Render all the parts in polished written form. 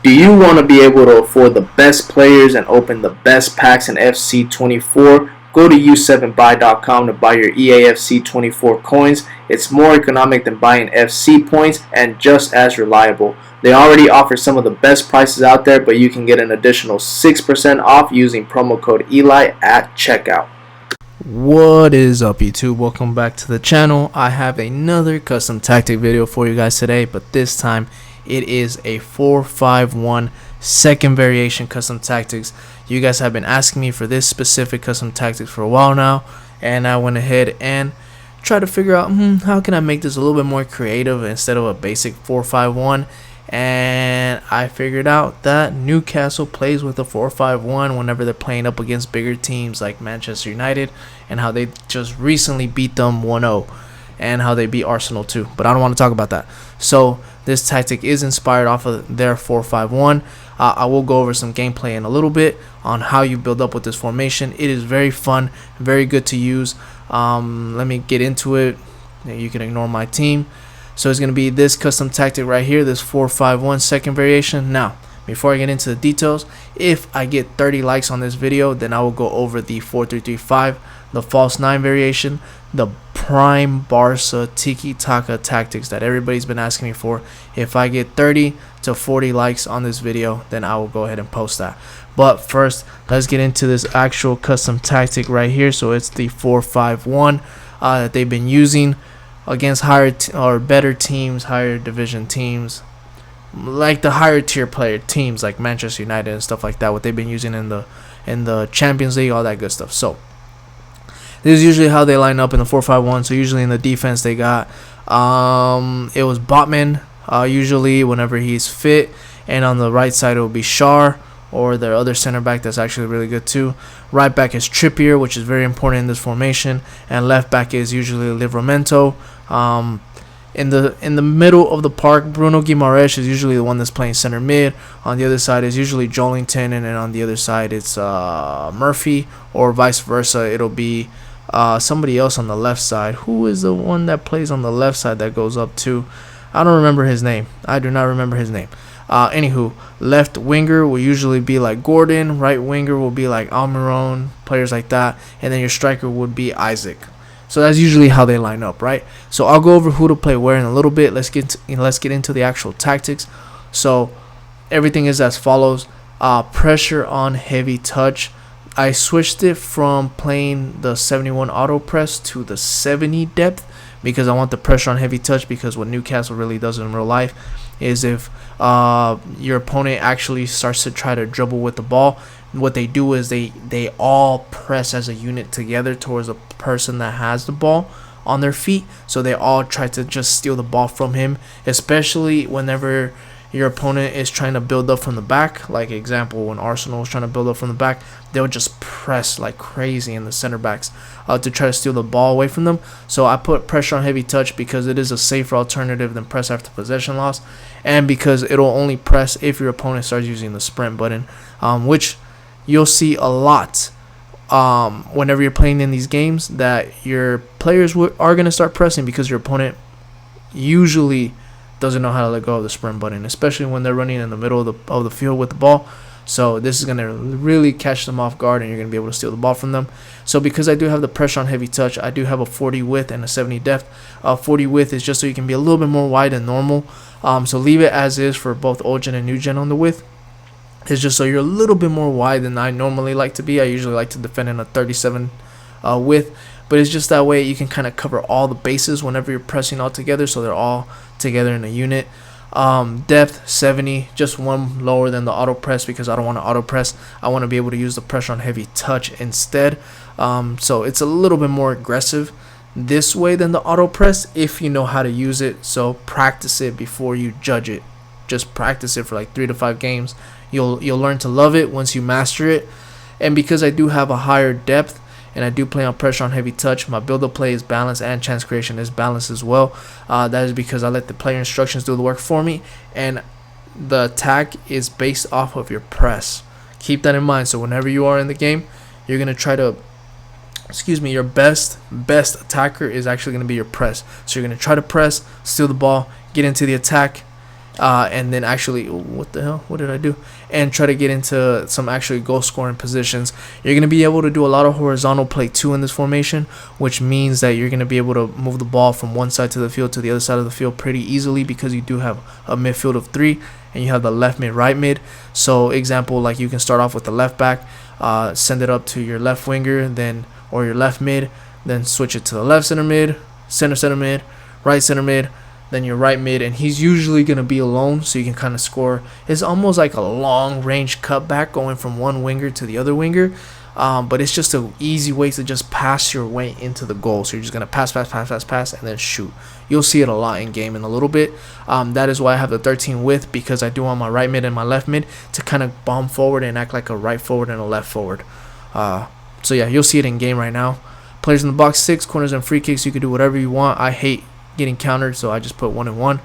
Do you want to be able to afford the best players and open the best packs in FC24? Go to u7buy.com to buy your EAFC24 coins. It's more economic than buying FC points and just as reliable. They already offer some of the best prices out there, but you can get an additional 6% off using promo code Eli at checkout. What is up, YouTube? Welcome back to the channel. I have another custom tactic video for you guys today, but this time it is a 4-5-1 second variation custom tactics. You guys have been asking me for this specific custom tactics for a while now, and I went ahead and tried to figure out how can I make this a little bit more creative instead of a basic 4-5-1. And I figured out that Newcastle plays with a 4-5-1 whenever they're playing up against bigger teams like Manchester United, and how they just recently beat them 1-0, and how they beat Arsenal too. But I don't want to talk about that. So this tactic is inspired off of their 4-5-1. I will go over some gameplay in a little bit on how you build up with this formation. It is very fun, very good to use. Let me get into it. You can ignore my team. So it's going to be this custom tactic right here, this 4-5-1 second variation. Now, before I get into the details, if I get 30 likes on this video, then I will go over the 4-3-3-5, the false 9 variation, the prime Barca tiki-taka tactics that everybody's been asking me for. If I get 30 to 40 likes on this video, then I will go ahead and post that. But first, let's get into this actual custom tactic right here. So it's the 4-5-1 that they've been using against higher or better teams, higher division teams, like the higher tier player teams like Manchester United and stuff like that. What they've been using in the Champions League, all that good stuff. So this is usually how they line up in the 4-5-1. So usually in the defense they got it was Botman usually whenever he's fit, and on the right side it will be Shar, or their other center back that's actually really good too. Right back is Trippier, which is very important in this formation, and left back is usually Livramento. In the middle of the park, Bruno Guimaraes is usually the one that's playing center mid. On the other side is usually Jolinton, and then on the other side it's Murphy, or vice versa. It'll be somebody else on the left side. Who is the one that plays on the left side that goes up to? I don't remember his name. I do not remember his name. Anywho, left winger will usually be like Gordon. Right winger will be like Almiron, players like that. And then your striker would be Isaac. So that's usually how they line up, right? So I'll go over who to play where in a little bit. Let's get into the actual tactics. So everything is as follows. Pressure on heavy touch. I switched it from playing the 71 auto press to the 70 depth because I want the pressure on heavy touch, because what Newcastle really does in real life is if your opponent actually starts to try to dribble with the ball, what they do is they all press as a unit together towards a person that has the ball on their feet. So they all try to just steal the ball from him, especially whenever your opponent is trying to build up from the back. Like example, when Arsenal was trying to build up from the back, they'll just press like crazy in the center backs to try to steal the ball away from them. So I put pressure on heavy touch because it is a safer alternative than press after possession loss, and because it'll only press if your opponent starts using the sprint button, which you'll see a lot whenever you're playing in these games, that your players are going to start pressing because your opponent usually doesn't know how to let go of the sprint button, especially when they're running in the middle of the field with the ball. So this is going to really catch them off guard, and you're going to be able to steal the ball from them. So because I do have the pressure on heavy touch, I do have a 40 width and a 70 depth. 40 width is just so you can be a little bit more wide than normal. So leave it as is for both old gen and new gen on the width. It's just so you're a little bit more wide than I normally like to be. I usually like to defend in a 37 width. But it's just that way you can kind of cover all the bases whenever you're pressing all together, so they're all together in a unit. Depth 70, just one lower than the auto press, because I don't want to auto press. I want to be able to use the pressure on heavy touch instead. So it's a little bit more aggressive this way than the auto press if you know how to use it. So practice it before you judge it. Just practice it for like 3 to 5 games. You'll learn to love it once you master it. And because I do have a higher depth, and I do play on pressure on heavy touch, my build-up play is balanced and chance creation is balanced as well. That is because I let the player instructions do the work for me, and the attack is based off of your press. Keep that in mind. So whenever you are in the game, you're going to try to, your best attacker is actually going to be your press. So you're going to try to press, steal the ball, get into the attack, and then actually, what the hell? What did I do? And try to get into some actually goal scoring positions. You're going to be able to do a lot of horizontal play too in this formation, which means that you're going to be able to move the ball from one side to the field to the other side of the field pretty easily, because you do have a midfield of 3 and you have the left mid, right mid. So example, like you can start off with the left back, send it up to your left winger, then or your left mid, then switch it to the left center mid, center mid, right center mid, then your right mid, and he's usually going to be alone, so you can kind of score. It's almost like a long range cutback going from one winger to the other winger, but it's just an easy way to just pass your way into the goal. So you're just going to pass, and then shoot. You'll see it a lot in game in a little bit. That is why I have the 13 width, because I do want my right mid and my left mid to kind of bomb forward and act like a right forward and a left forward. So yeah, you'll see it in game right now. Players in the box 6, corners and free kicks, you can do whatever you want. I hate getting countered, so I just put 1 and 1.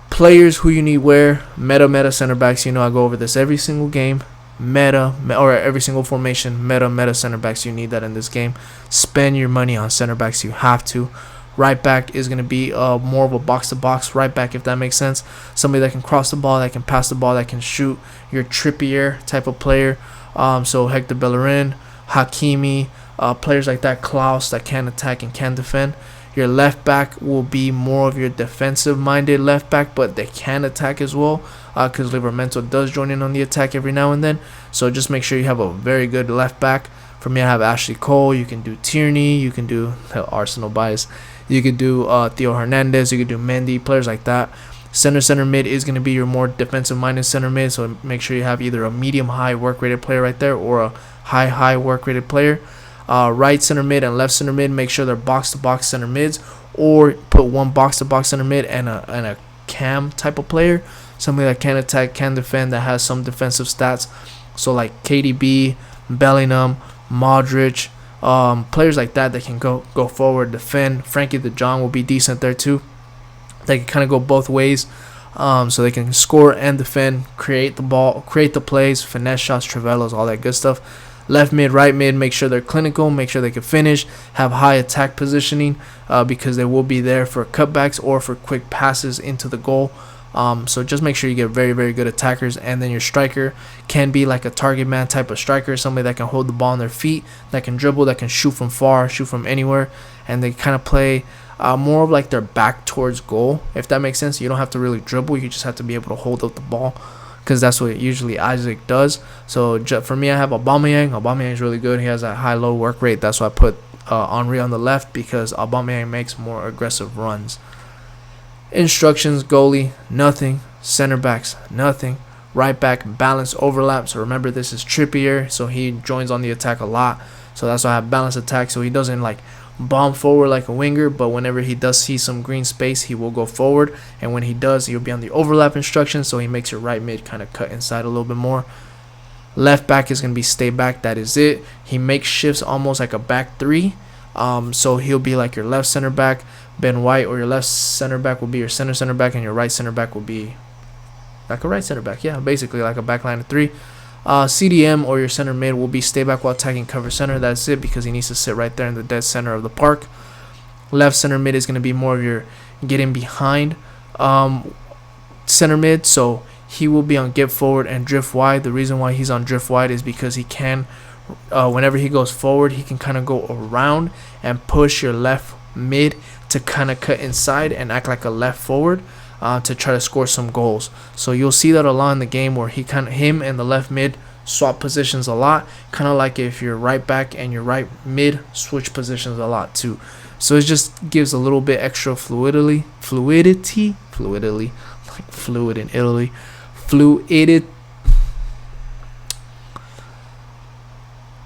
Players who you need where, meta center backs. You know I go over this every single game. Meta or every single formation, meta center backs. You need that in this game. Spend your money on center backs, you have to. Right back is going to be more of a box to box right back, if that makes sense. Somebody that can cross the ball, that can pass the ball, that can shoot. Your Trippier type of player. So Hector Bellerin, Hakimi, players like that, Klaus, that can attack and can defend. Your left back will be more of your defensive-minded left back, but they can attack as well, because Livramento does join in on the attack every now and then. So just make sure you have a very good left back. For me, I have Ashley Cole. You can do Tierney. You can do Arsenal bias. You could do Theo Hernandez. You could do Mendy, players like that. Center mid is going to be your more defensive-minded center mid, so make sure you have either a medium-high work-rated player right there or a high work-rated player. Right center mid and left center mid, make sure they're box-to-box center mids, or put one box-to-box center mid and a cam type of player, somebody that can attack, can defend, that has some defensive stats. So like KDB, Bellingham, Modric, players like that can go forward, defend. Frankie de Jong will be decent there too. They can kind of go both ways, so they can score and defend, create the ball, create the plays, finesse shots, Trevellos, all that good stuff. Left mid, right mid, make sure they're clinical, make sure they can finish, have high attack positioning, because they will be there for cutbacks or for quick passes into the goal. So just make sure you get very good attackers. And then your striker can be like a target man type of striker, somebody that can hold the ball on their feet, that can dribble, that can shoot from far, shoot from anywhere, and they kind of play more of like their back towards goal, if that makes sense. You don't have to really dribble, you just have to be able to hold up the ball, because that's what usually Isaac does. So for me, I have Aubameyang. Aubameyang is really good. He has a high-low work rate. That's why I put Henry on the left, because Aubameyang makes more aggressive runs. Instructions: goalie, nothing. Center backs, nothing. Right back, balance overlap. So remember, this is Trippier, so he joins on the attack a lot. So that's why I have balance attack, so he doesn't like bomb forward like a winger, but whenever he does see some green space, he will go forward, and when he does, he'll be on the overlap instruction, so he makes your right mid kind of cut inside a little bit more. Left back is going to be stay back, that is it. He makes shifts almost like a back 3, so he'll be like your left center back, Ben White, or your left center back will be your center back, and your right center back will be like a right center back, yeah, basically like a back line of 3. CDM, or your center mid, will be stay back while attacking cover center. That's it, because he needs to sit right there in the dead center of the park. Left center mid is going to be more of your getting behind center mid, so he will be on get forward and drift wide. The reason why he's on drift wide is because he can, whenever he goes forward, he can kind of go around and push your left mid to kind of cut inside and act like a left forward, to try to score some goals. So you'll see that a lot in the game, where him and the left mid swap positions a lot, kind of like if your right back and your right mid switch positions a lot too. So it just gives a little bit extra fluidity, like fluid in Italy, fluidity.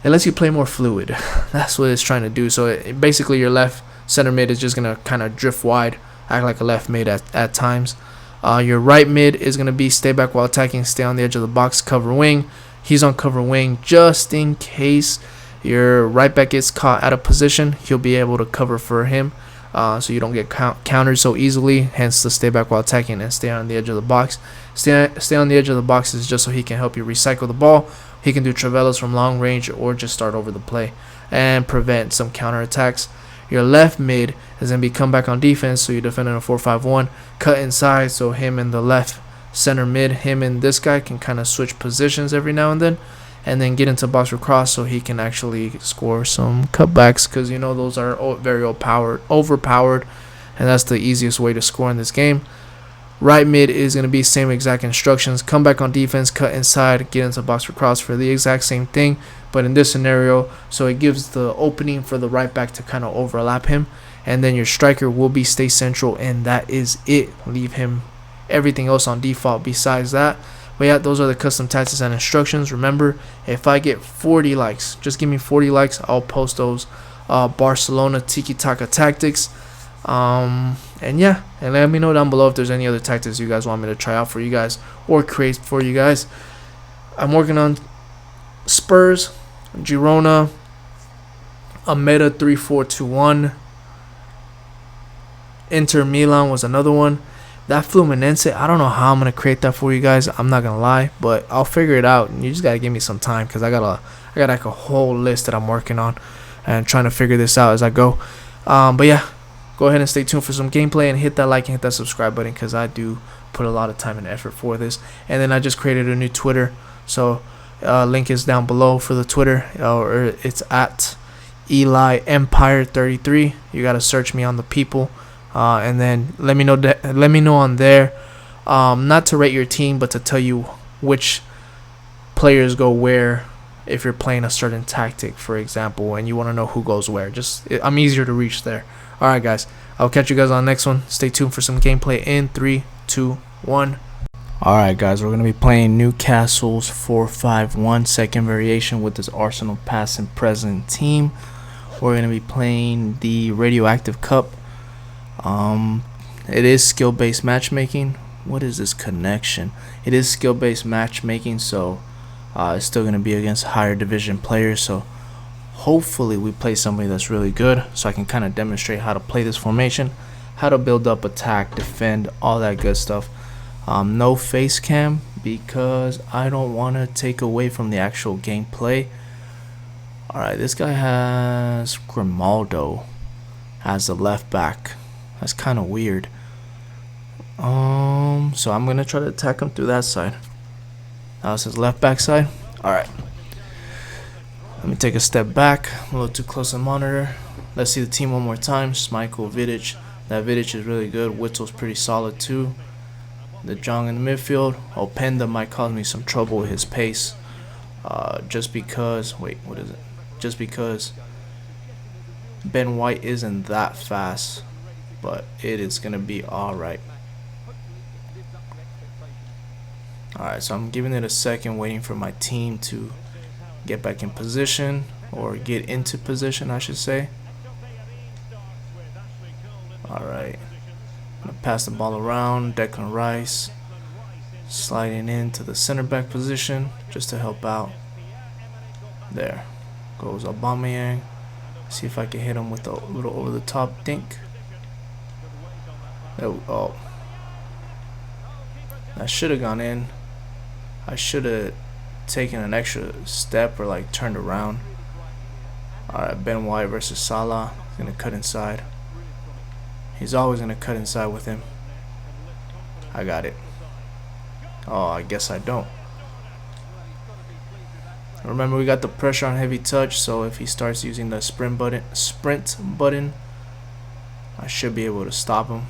It lets you play more fluid. That's what it's trying to do. So basically your left center mid is just going to kind of drift wide, act like a left mid at times. Your right mid is going to be stay back while attacking, stay on the edge of the box, cover wing. He's on cover wing just in case your right back gets caught out of position. He'll be able to cover for him, so you don't get countered so easily, hence the stay back while attacking and stay on the edge of the box. Stay on the edge of the box is just so he can help you recycle the ball. He can do Trevellos from long range, or just start over the play and prevent some counter attacks. Your left mid is going to be come back on defense, so you're defending a 4-5-1. Cut inside, so him and the left center mid, him and this guy can kind of switch positions every now and then. And then get into box or cross so he can actually score some cutbacks, because you know those are very overpowered, and that's the easiest way to score in this game. Right mid is going to be same exact instructions. Come back on defense, cut inside, get into box or cross for the exact same thing, but in this scenario, so it gives the opening for the right back to kind of overlap him. And then your striker will be stay central, and that is it. Leave him everything else on default besides that. But yeah, those are the custom tactics and instructions. Remember, if I get 40 likes, just give me 40 likes, I'll post those Barcelona tiki-taka tactics. And yeah, and let me know down below if there's any other tactics you guys want me to try out for you guys or create for you guys. I'm working on Spurs, Girona, a meta 3-4-2-1. Inter Milan was another one. That Fluminense, I don't know how I'm going to create that for you guys. I'm not going to lie, but I'll figure it out. And you just got to give me some time, because I got like a whole list that I'm working on and trying to figure this out as I go. But yeah, go ahead and stay tuned for some gameplay, and hit that like and hit that subscribe button, because I do put a lot of time and effort for this. And then I just created a new Twitter. So link is down below for the Twitter, or it's at Eli Empire 33. You got to search me on the people. And then let me know on there, not to rate your team, but to tell you which players go where if you're playing a certain tactic, for example, and you want to know who goes where. I'm easier to reach there. All right, guys, I'll catch you guys on the next one. Stay tuned for some gameplay in 3, 2, 1. All right, guys, we're gonna be playing Newcastle's 4-5-1 second variation with this Arsenal past and present team. We're gonna be playing the Radioactive Cup. It is skill-based matchmaking. What is this connection? It is skill-based matchmaking, so it's still going to be against higher division players. So hopefully we play somebody that's really good, so I can kind of demonstrate how to play this formation, how to build up, attack, defend, all that good stuff. No face cam, because I don't want to take away from the actual gameplay. Alright, this guy has Grimaldo as the left back. That's kind of weird. So I'm gonna try to attack him through that side. That was his left back side. Alright. Let me take a step back. I'm a little too close to the monitor. Let's see the team one more time. Schmeichel, Vidic. That Vidic is really good. Witzel's pretty solid too. De Jong in the midfield. Openda might cause me some trouble with his pace. Just because Ben White isn't that fast. But it is going to be alright. Alright, so I'm giving it a second, waiting for my team to get back in position, or get into position, I should say. Alright, I'm going to pass the ball around. Declan Rice sliding into the center back position just to help out. There goes Aubameyang. See if I can hit him with a little over the top dink. There we go. That should have gone in. I should have taken an extra step, or like turned around. Alright, Ben White versus Salah. He's going to cut inside. He's always going to cut inside with him. I got it. Oh, I guess I don't. Remember, we got the pressure on heavy touch, so if he starts using the sprint button, I should be able to stop him.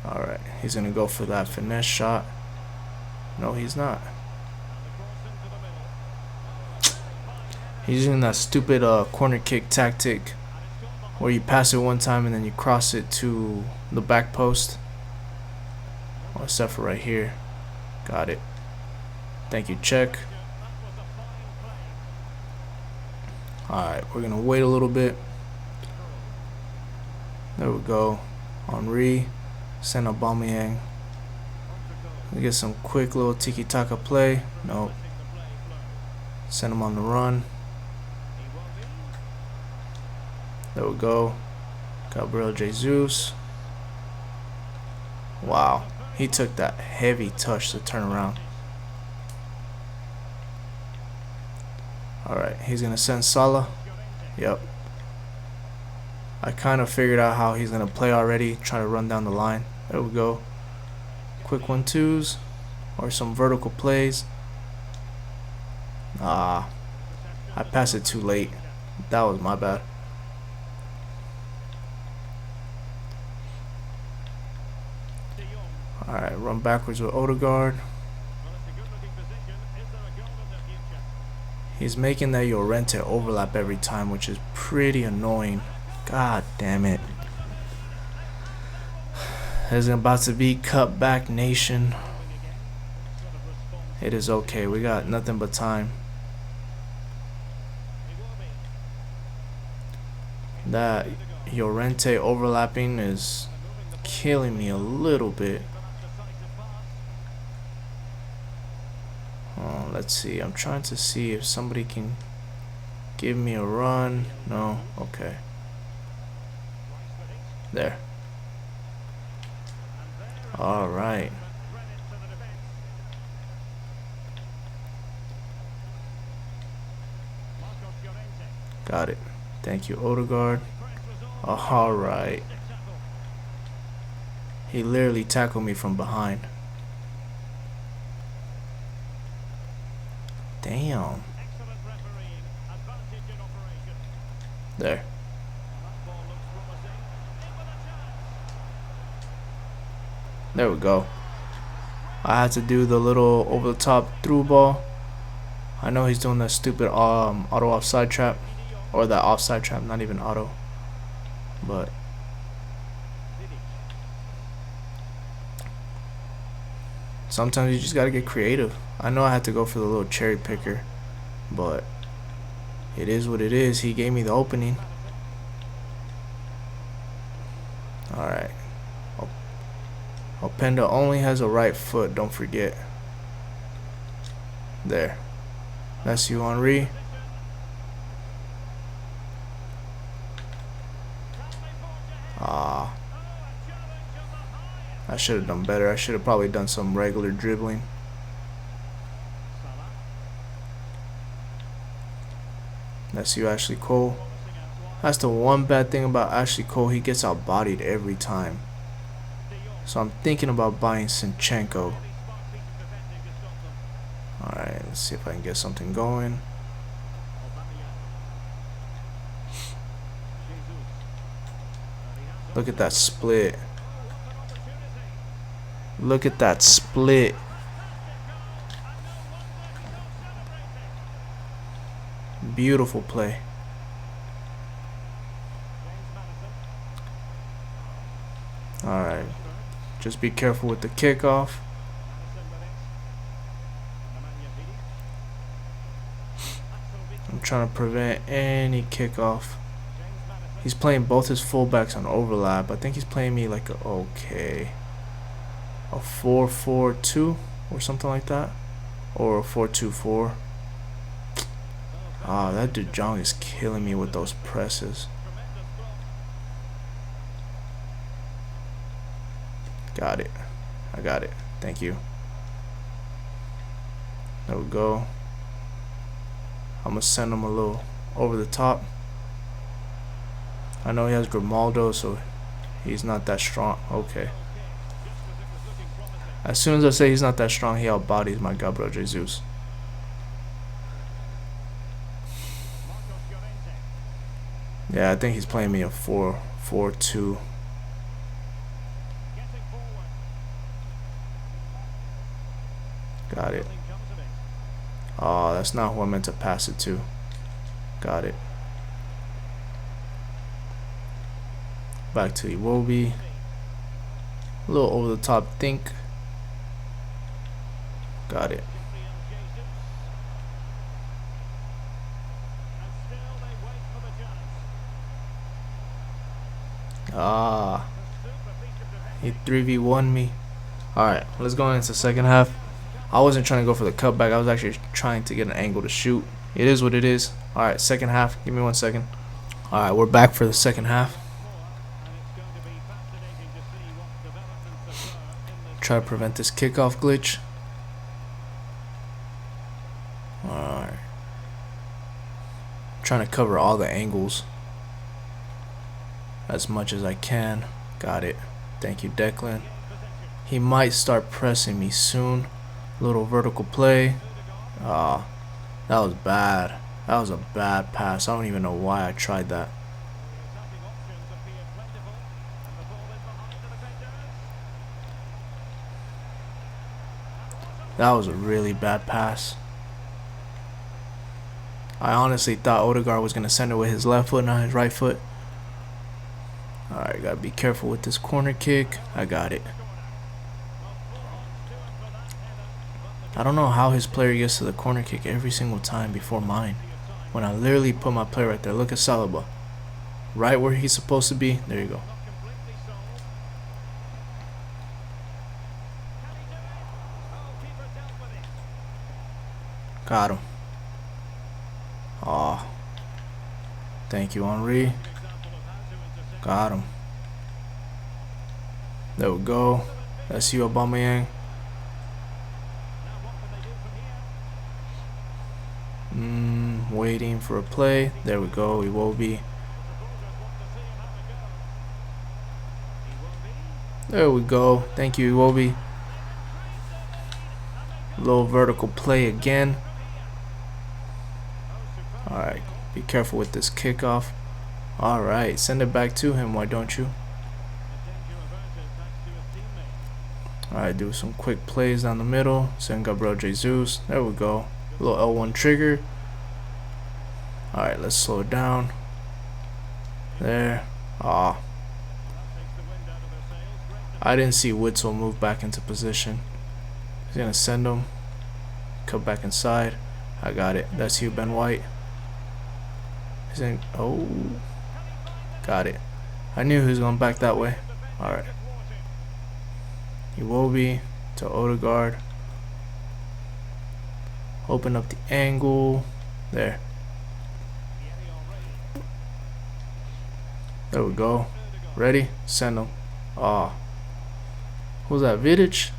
Alright, he's going to go for that finesse shot. No, he's not. He's using that stupid corner kick tactic where you pass it one time and then you cross it to the back post. Oh, except for right here. Got it. Thank you, check. Alright, we're going to wait a little bit. There we go. Henry. Send Aubameyang. We get some quick little tiki-taka play. Nope. Send him on the run. There we go. Gabriel Jesus. Wow. He took that heavy touch to turn around. Alright, he's going to send Salah. Yep. I kind of figured out how he's going to play already. Try to run down the line. There we go. Quick 1-2s or some vertical plays. I passed it too late. That was my bad. Alright, run backwards with Odegaard. He's making that Llorente overlap every time, which is pretty annoying. God damn it. It's about to be cut back nation. It is okay. We got nothing but time. That Llorente overlapping is killing me a little bit. Let's see. I'm trying to see if somebody can give me a run. No? Okay. There. Alright. Got it. Thank you, Odegaard. Alright. He literally tackled me from behind. Damn. There. There we go. I had to do the little over the top through ball. I know he's doing that stupid auto offside trap, or that offside trap, not even auto, but sometimes you just gotta get creative. I know I had to go for the little cherry picker, but it is what it is. He gave me the opening. Alright. Openda only has a right foot, don't forget. There. That's you, Henry. I should have done better. I should have probably done some regular dribbling. That's you, Ashley Cole. That's the one bad thing about Ashley Cole. He gets outbodied every time. So I'm thinking about buying Sinchenko. Alright, let's see if I can get something going. Look at that split. Look at that split. Beautiful play. Alright. Just be careful with the kickoff. I'm trying to prevent any kickoff. He's playing both his fullbacks on overlap. I think he's playing me like a 4-4-2 or something like that, or a 4-2-4. That De Jong is killing me with those presses. Got it. I got it. Thank you. There we go. I'm gonna send him a little over the top. I know he has Grimaldo, so he's not that strong. Okay. As soon as I say he's not that strong, he outbodies my Gabriel Jesus. Yeah, I think he's playing me a 4-4-2. Got it. Oh, that's not who I meant to pass it to. Got it. Back to Iwobi. A little over the top think. Got it. He 3v1 me. Alright, let's go into the second half. I wasn't trying to go for the cutback. I was actually trying to get an angle to shoot. It is what it is. Alright, second half. Give me 1 second. Alright, we're back for the second half. Try to prevent this kickoff glitch. Alright. Trying to cover all the angles. as much as I can. Got it. Thank you, Declan. He might start pressing me soon. Little vertical play. Ah, that was bad. That was a bad pass. I don't even know why I tried that. That was a really bad pass. I honestly thought Odegaard was going to send it with his left foot, not his right foot. Alright, gotta be careful with this corner kick. I got it. I don't know how his player gets to the corner kick every single time before mine, when I literally put my player right there. Look at Saliba. Right where he's supposed to be. There you go. Got him. Aw. Thank you, Henry. Got him. There we go. That's you, Aubameyang. Waiting for a play. There we go. Iwobi. There we go. Thank you, Iwobi. Little vertical play again. Alright. Be careful with this kickoff. Alright. Send it back to him. Why don't you? Alright. Do some quick plays down the middle. Send Gabriel Jesus. There we go. Little L1 trigger. Alright, let's slow it down. There. Ah. I didn't see Witzel move back into position. He's gonna send him. Cut back inside. I got it. That's you, Ben White. He's in. Oh. Got it. I knew he was going back that way. Alright. Iwobi to Odegaard. Open up the angle. There. There we go. Ready? Send them. Ah. Who's that? Vidic?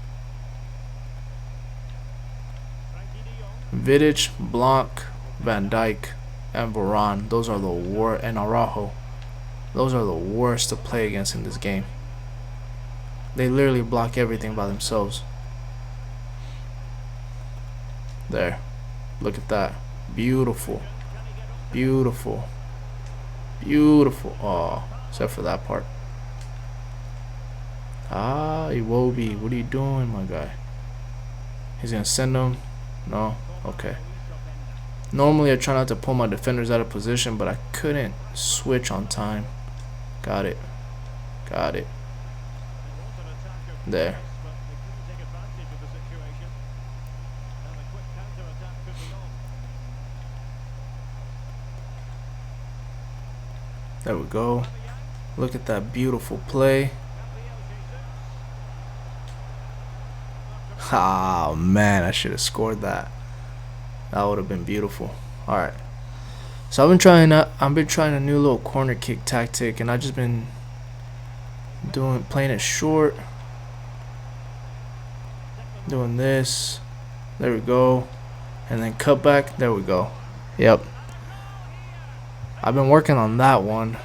Vidic, Blanc, Van Dijk, and Varane. Those are the worst. And Araujo. Those are the worst to play against in this game. They literally block everything by themselves. There. Look at that. Beautiful. Beautiful. Beautiful. Oh, except for that part. Ah, Iwobi. What are you doing, my guy? He's going to send him. No? Okay. Normally, I try not to pull my defenders out of position, but I couldn't switch on time. Got it. Got it. There. There we go. Look at that beautiful play. Oh man, I should have scored that. That would have been beautiful. Alright. So I've been trying a new little corner kick tactic, and I've just been playing it short. Doing this. There we go. And then cut back. There we go. Yep. I've been working on that one,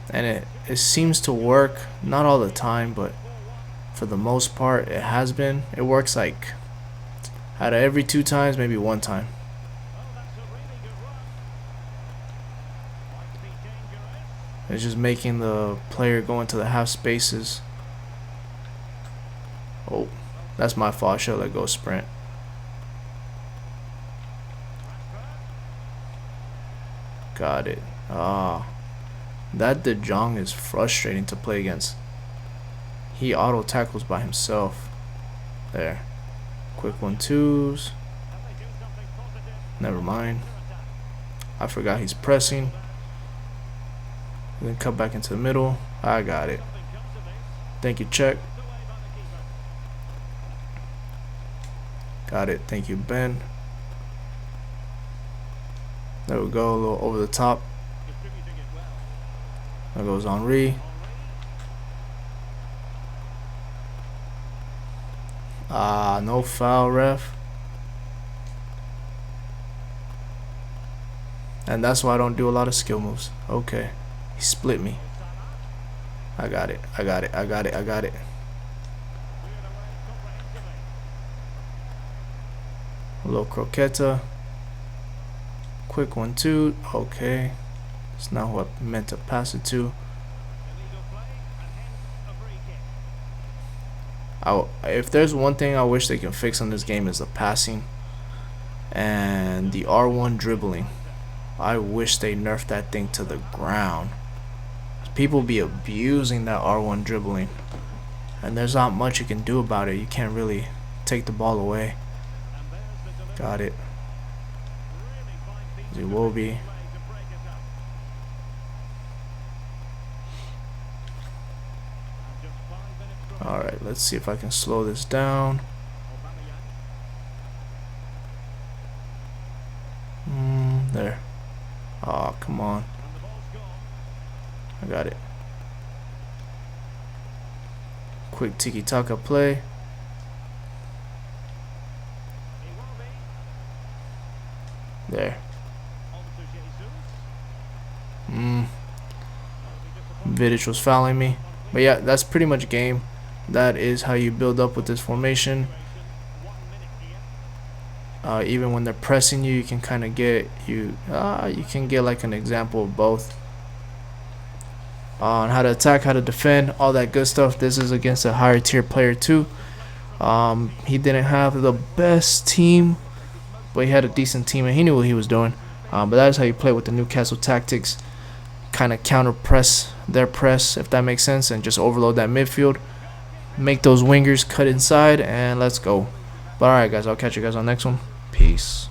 and it seems to work. Not all the time, but for the most part it has been. It works like out of every 2 times, maybe 1 time. It's just making the player go into the half spaces. Oh, that's my fault. I should let go sprint. Got it. Ah, that De Jong is frustrating to play against. He auto tackles by himself. There. Quick 1-2s. Never mind. I forgot he's pressing. Then cut back into the middle. I got it. Thank you, check. Got it. Thank you, Ben. There we go, a little over the top. There goes Henry. Ah, no foul, ref. And that's why I don't do a lot of skill moves. Okay. He split me. I got it. I got it. I got it. I got it. A little croqueta. Quick 1-2. Okay. It's not who I meant to pass it to. If there's one thing I wish they can fix on this game is the passing and the R1 dribbling. I wish they nerfed that thing to the ground. People be abusing that R1 dribbling, and there's not much you can do about it. You can't really take the ball away. Got it. Ziwobi. Alright, let's see if I can slow this down. There. Oh, come on. I got it. Quick tiki-taka play. There. Vidic was fouling me. But yeah, that's pretty much game. That is how you build up with this formation. Even when they're pressing you, you can kind of get you can get like an example of both on how to attack, how to defend, all that good stuff. This is against a higher tier player too. He didn't have the best team, but he had a decent team and he knew what he was doing. But that is how you play with the Newcastle tactics. Kind of counter press their press, if that makes sense, and just overload that midfield. Make those wingers cut inside, and let's go. But alright guys, I'll catch you guys on the next one. Peace.